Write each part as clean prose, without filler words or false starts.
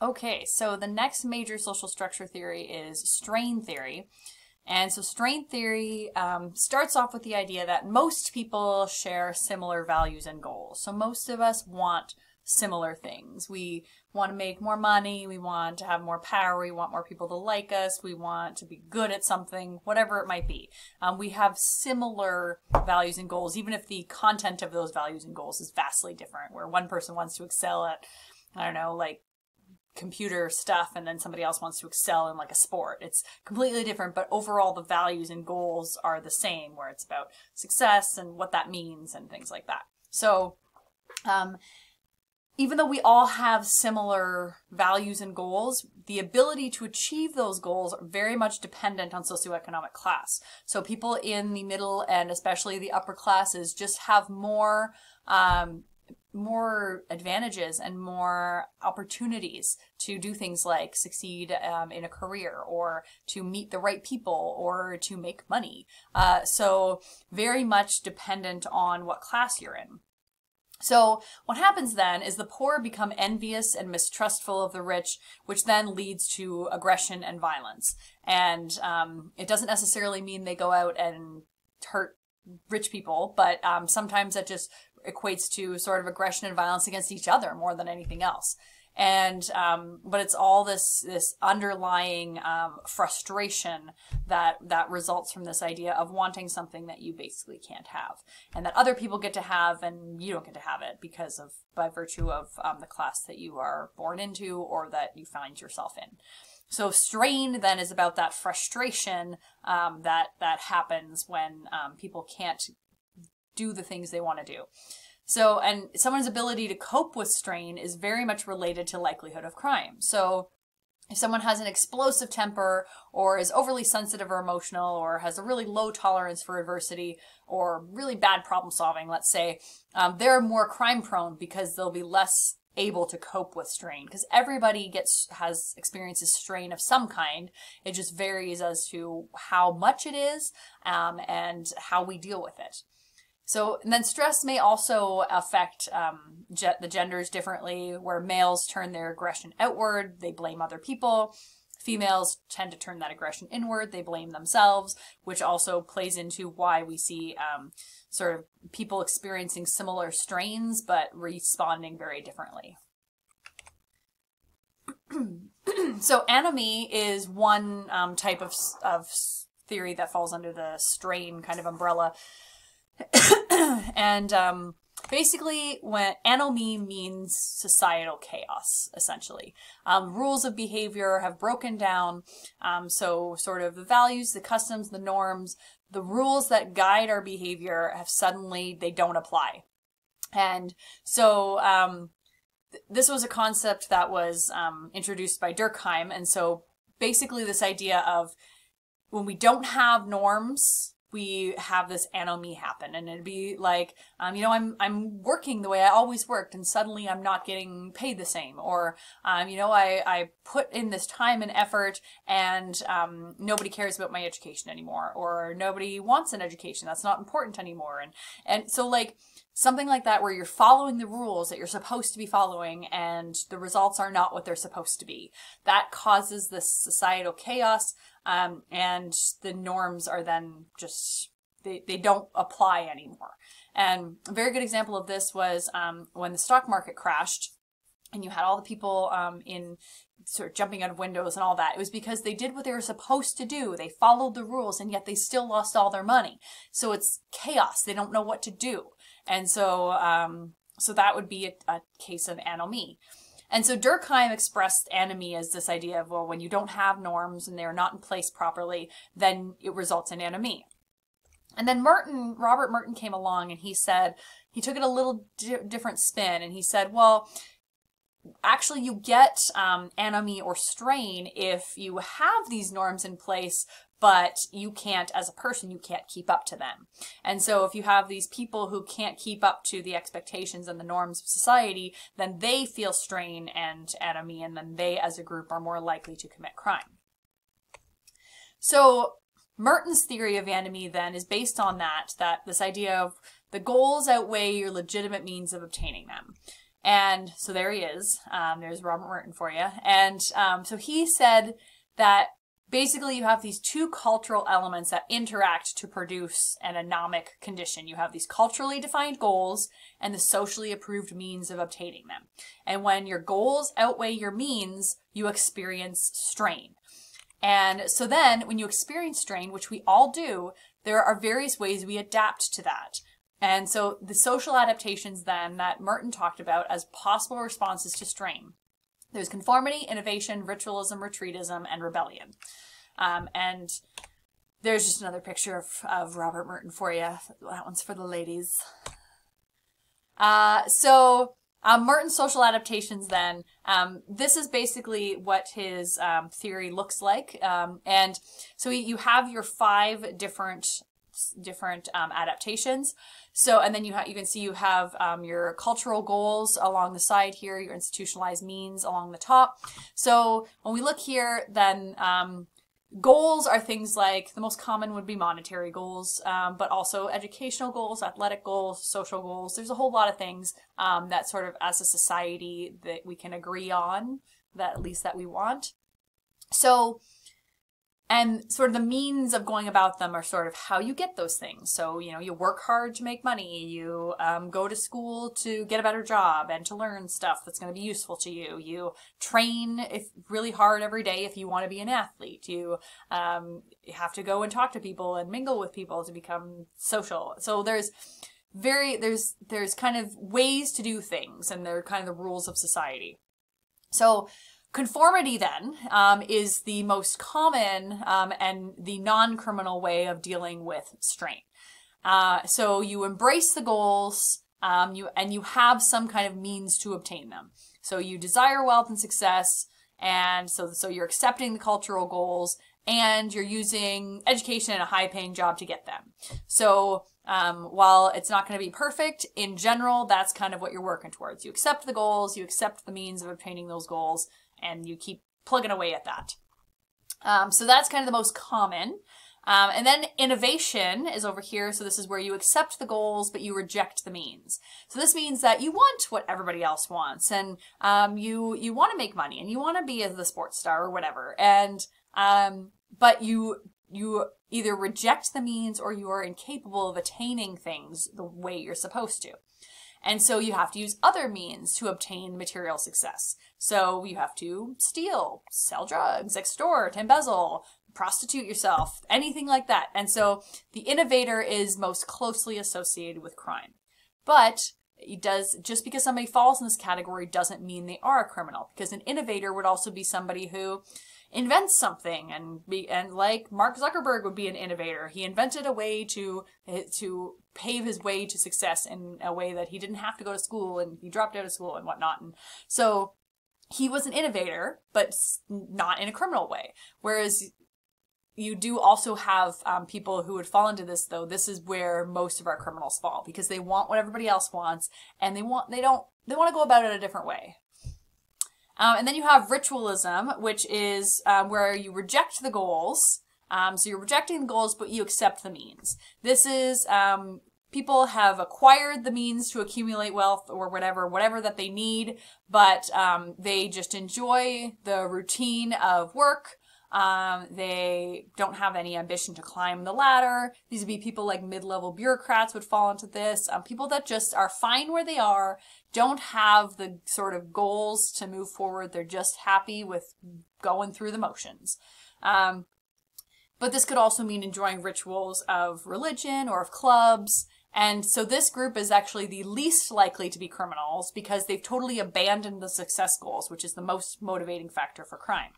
Okay, so the next major social structure theory is strain theory. And so strain theory starts off with the idea that most people share similar values and goals. So most of us want similar things. We want to make more money, we want to have more power, we want more people to like us, we want to be good at something, whatever it might be. We have similar values and goals, even if the content of those values and goals is vastly different, where one person wants to excel at, I don't know, like computer stuff, and then somebody else wants to excel in like a sport. It's completely different, but overall the values and goals are the same, where it's about success and what that means and things like that. So even though we all have similar values and goals, the ability to achieve those goals are very much dependent on socioeconomic class. So people in the middle and especially the upper classes just have more advantages and more opportunities to do things like succeed in a career, or to meet the right people, or to make money. So very much dependent on what class you're in. So what happens then is the poor become envious and mistrustful of the rich, which then leads to aggression and violence. And it doesn't necessarily mean they go out and hurt rich people, but sometimes that just equates to sort of aggression and violence against each other more than anything else. And but it's all this underlying frustration that results from this idea of wanting something that you basically can't have, and that other people get to have and you don't get to have it because of, by virtue of the class that you are born into or that you find yourself in. So strain then is about that frustration that happens when people can't do the things they want to do. So, and someone's ability to cope with strain is very much related to likelihood of crime. So if someone has an explosive temper, or is overly sensitive or emotional, or has a really low tolerance for adversity, or really bad problem solving, let's say, they're more crime prone because they'll be less able to cope with strain, because everybody experiences strain of some kind. It just varies as to how much it is and how we deal with it. So, and then stress may also affect the genders differently, where males turn their aggression outward, they blame other people. Females tend to turn that aggression inward, they blame themselves, which also plays into why we see sort of people experiencing similar strains but responding very differently. So anomie is one type of theory that falls under the strain kind of umbrella. And basically, when anomie means societal chaos, essentially. Rules of behavior have broken down, so sort of the values, the customs, the norms, the rules that guide our behavior have suddenly, they don't apply. And so this was a concept that was introduced by Durkheim, and so basically this idea of when we don't have norms, we have this anomie happen, and it'd be like, you know, I'm working the way I always worked, and suddenly I'm not getting paid the same, or you know, I put in this time and effort, and nobody cares about my education anymore, or nobody wants an education, that's not important anymore, and so like something like that, where you're following the rules that you're supposed to be following, and the results are not what they're supposed to be. That causes this societal chaos. And the norms are then just, they don't apply anymore. And a very good example of this was when the stock market crashed, and you had all the people in sort of jumping out of windows and all that. It was because they did what they were supposed to do. They followed the rules, and yet they still lost all their money. So it's chaos. They don't know what to do. And so, so that would be a case of anomie. And so Durkheim expressed anomie as this idea of, well, when you don't have norms and they're not in place properly, then it results in anomie. And then Robert Merton came along, and he said, he took it a little different spin, and he said, well, actually you get anomie or strain if you have these norms in place, but you can't, as a person, you can't keep up to them. And so if you have these people who can't keep up to the expectations and the norms of society, then they feel strain and anomie, and then they as a group are more likely to commit crime. So Merton's theory of anomie then is based on that this idea of the goals outweigh your legitimate means of obtaining them. And so there he is. There's Robert Merton for you. And so he said that basically you have these two cultural elements that interact to produce an anomic condition. You have these culturally defined goals and the socially approved means of obtaining them. And when your goals outweigh your means, you experience strain. And so then when you experience strain, which we all do, there are various ways we adapt to that. And so the social adaptations then that Merton talked about as possible responses to strain. There's conformity, innovation, ritualism, retreatism, and rebellion. And there's just another picture of Robert Merton for you. That one's for the ladies. Merton's social adaptations then, this is basically what his theory looks like. And so you have your 5 different adaptations. So, and then you can see you have your cultural goals along the side here, your institutionalized means along the top. So when we look here, then goals are things like, the most common would be monetary goals, but also educational goals, athletic goals, social goals. There's a whole lot of things that sort of as a society that we can agree on, that at least that we want. So, and sort of the means of going about them are sort of how you get those things. So, you know, you work hard to make money, you go to school to get a better job and to learn stuff that's going to be useful to you. You train really hard every day if you want to be an athlete. You have to go and talk to people and mingle with people to become social. So there's kind of ways to do things, and they're kind of the rules of society. So conformity then is the most common and the non-criminal way of dealing with strain. So you embrace the goals and you have some kind of means to obtain them. So you desire wealth and success, and so you're accepting the cultural goals, and you're using education and a high-paying job to get them. So while it's not going to be perfect, in general, that's kind of what you're working towards. You accept the goals, you accept the means of obtaining those goals, and you keep plugging away at that. So that's kind of the most common. And then innovation is over here. So this is where you accept the goals, but you reject the means. So this means that you want what everybody else wants, and you want to make money, and you want to be the sports star or whatever. And but you either reject the means, or you are incapable of attaining things the way you're supposed to. And so you have to use other means to obtain material success. So you have to steal, sell drugs, extort, embezzle, prostitute yourself, anything like that. And so the innovator is most closely associated with crime. But just because somebody falls in this category doesn't mean they are a criminal, because an innovator would also be somebody who invents something, and like Mark Zuckerberg would be an innovator. He invented a way to pave his way to success in a way that he didn't have to go to school, and he dropped out of school and whatnot. And so he was an innovator, but not in a criminal way. Whereas you do also have people who would fall into this, though. This is where most of our criminals fall, because they want what everybody else wants, and they want to go about it a different way. And then you have ritualism, which is where you reject the goals. So you're rejecting the goals, but you accept the means. This is people have acquired the means to accumulate wealth or whatever that they need, but they just enjoy the routine of work. They don't have any ambition to climb the ladder. These would be people like mid-level bureaucrats would fall into this. People that just are fine where they are, don't have the sort of goals to move forward. They're just happy with going through the motions. But this could also mean enjoying rituals of religion or of clubs. And so this group is actually the least likely to be criminals, because they've totally abandoned the success goals, which is the most motivating factor for crime.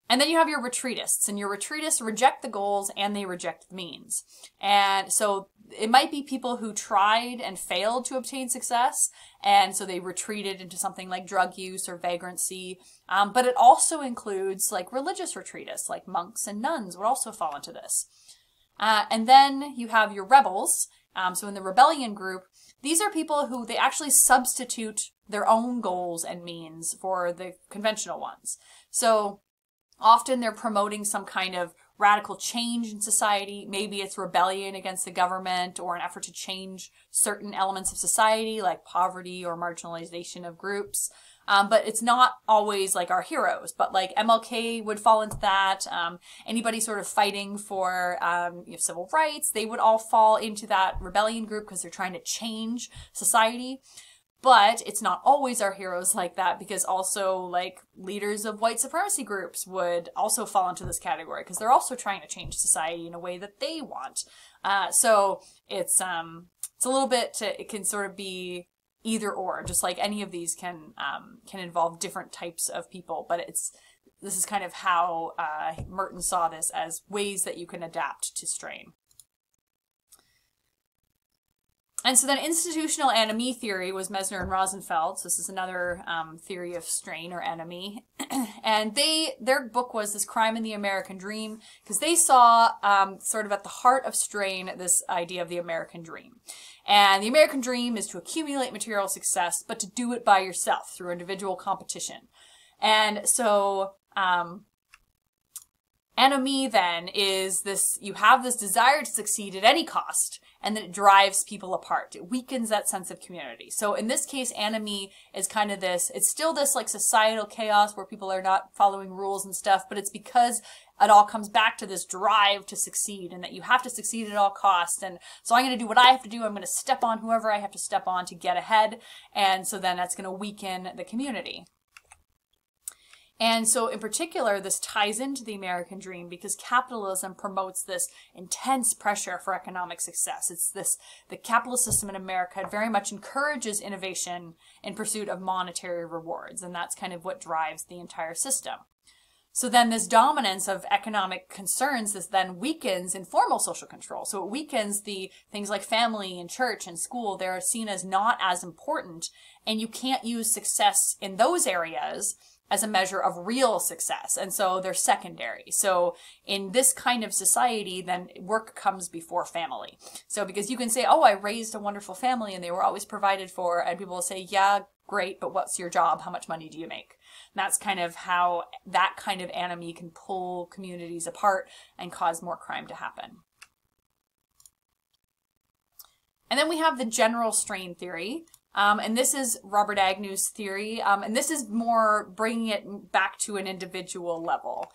And then you have your retreatists, and your retreatists reject the goals and they reject the means. And so it might be people who tried and failed to obtain success, and so they retreated into something like drug use or vagrancy. But it also includes like religious retreatists, like monks and nuns would also fall into this. And then you have your rebels. So in the rebellion group, these are people who they actually substitute their own goals and means for the conventional ones. So often they're promoting some kind of radical change in society. Maybe it's rebellion against the government or an effort to change certain elements of society like poverty or marginalization of groups. But it's not always like our heroes, but like MLK would fall into that. Anybody sort of fighting for civil rights, they would all fall into that rebellion group because they're trying to change society. But it's not always our heroes like that, because also like leaders of white supremacy groups would also fall into this category because they're also trying to change society in a way that they want. So it's a little bit it can sort of be either or, just like any of these can involve different types of people. But this is kind of how Merton saw this, as ways that you can adapt to strain. And so then institutional anomie theory was Mesner and Rosenfeld. So this is another theory of strain or anomie. And their book was This Crime in the American Dream, because they saw sort of at the heart of strain this idea of the American dream. And the American dream is to accumulate material success, but to do it by yourself through individual competition. And so anomie then is this, you have this desire to succeed at any cost, and then it drives people apart. It weakens that sense of community. So in this case, anomie is kind of this, it's still this like societal chaos where people are not following rules and stuff, but it's because it all comes back to this drive to succeed, and that you have to succeed at all costs. And so I'm going to do what I have to do. I'm going to step on whoever I have to step on to get ahead. And so then that's going to weaken the community. And so in particular, this ties into the American dream because capitalism promotes this intense pressure for economic success. It's this, the capitalist system in America very much encourages innovation in pursuit of monetary rewards. And that's kind of what drives the entire system. So then this dominance of economic concerns, this then weakens informal social control. So it weakens the things like family and church and school. They're seen as not as important, and you can't use success in those areas as a measure of real success. And so they're secondary. So in this kind of society, then work comes before family. So because you can say, oh, I raised a wonderful family and they were always provided for, and people will say, yeah, great, but what's your job? How much money do you make? And that's kind of how that kind of anomie can pull communities apart and cause more crime to happen. And then we have the general strain theory. And this is Robert Agnew's theory. And this is more bringing it back to an individual level.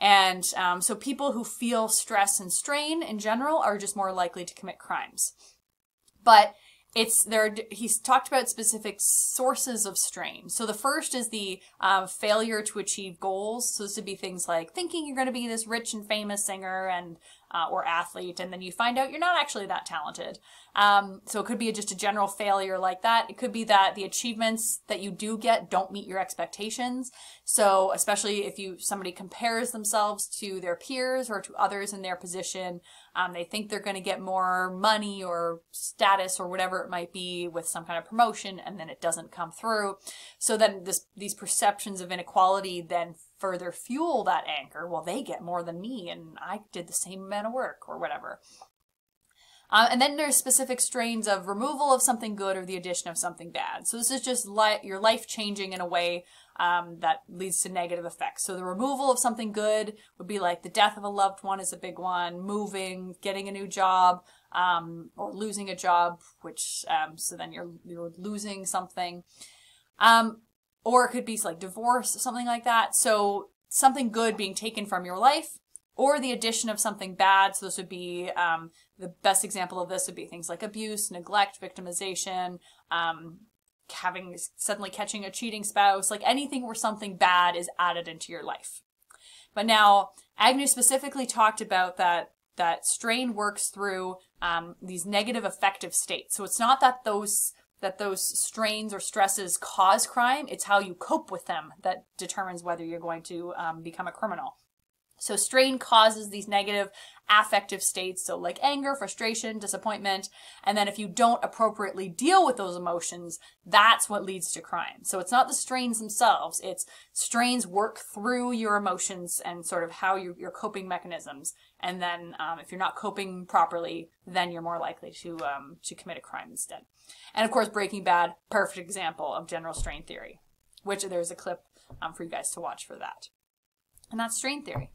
And so people who feel stress and strain in general are just more likely to commit crimes. But he's talked about specific sources of strain. So the first is the failure to achieve goals. So this would be things like thinking you're going to be this rich and famous singer and or athlete, and then you find out you're not actually that talented. So it could be just a general failure like that. It could be that the achievements that you do get don't meet your expectations. So especially if somebody compares themselves to their peers or to others in their position, they think they're going to get more money or status or whatever it might be with some kind of promotion, and then it doesn't come through. So then these perceptions of inequality then further fuel that anger. Well, they get more than me, and I did the same amount of work or whatever. And then there's specific strains of removal of something good or the addition of something bad. So this is just your life changing in a way that leads to negative effects. So the removal of something good would be like the death of a loved one is a big one, moving, getting a new job, or losing a job, which so then you're losing something. Or it could be like divorce, something like that. So something good being taken from your life, or the addition of something bad. So this would be, the best example of this would be things like abuse, neglect, victimization, suddenly catching a cheating spouse, like anything where something bad is added into your life. But now Agnew specifically talked about that strain works through these negative affective states. So it's not that those strains or stresses cause crime, it's how you cope with them that determines whether you're going to become a criminal. So strain causes these negative affective states, so like anger, frustration, disappointment, and then if you don't appropriately deal with those emotions, that's what leads to crime. So it's not the strains themselves, it's strains work through your emotions and sort of how your coping mechanisms, and then if you're not coping properly, then you're more likely to commit a crime instead. And of course, Breaking Bad, perfect example of general strain theory, which there's a clip for you guys to watch for that. And that's strain theory.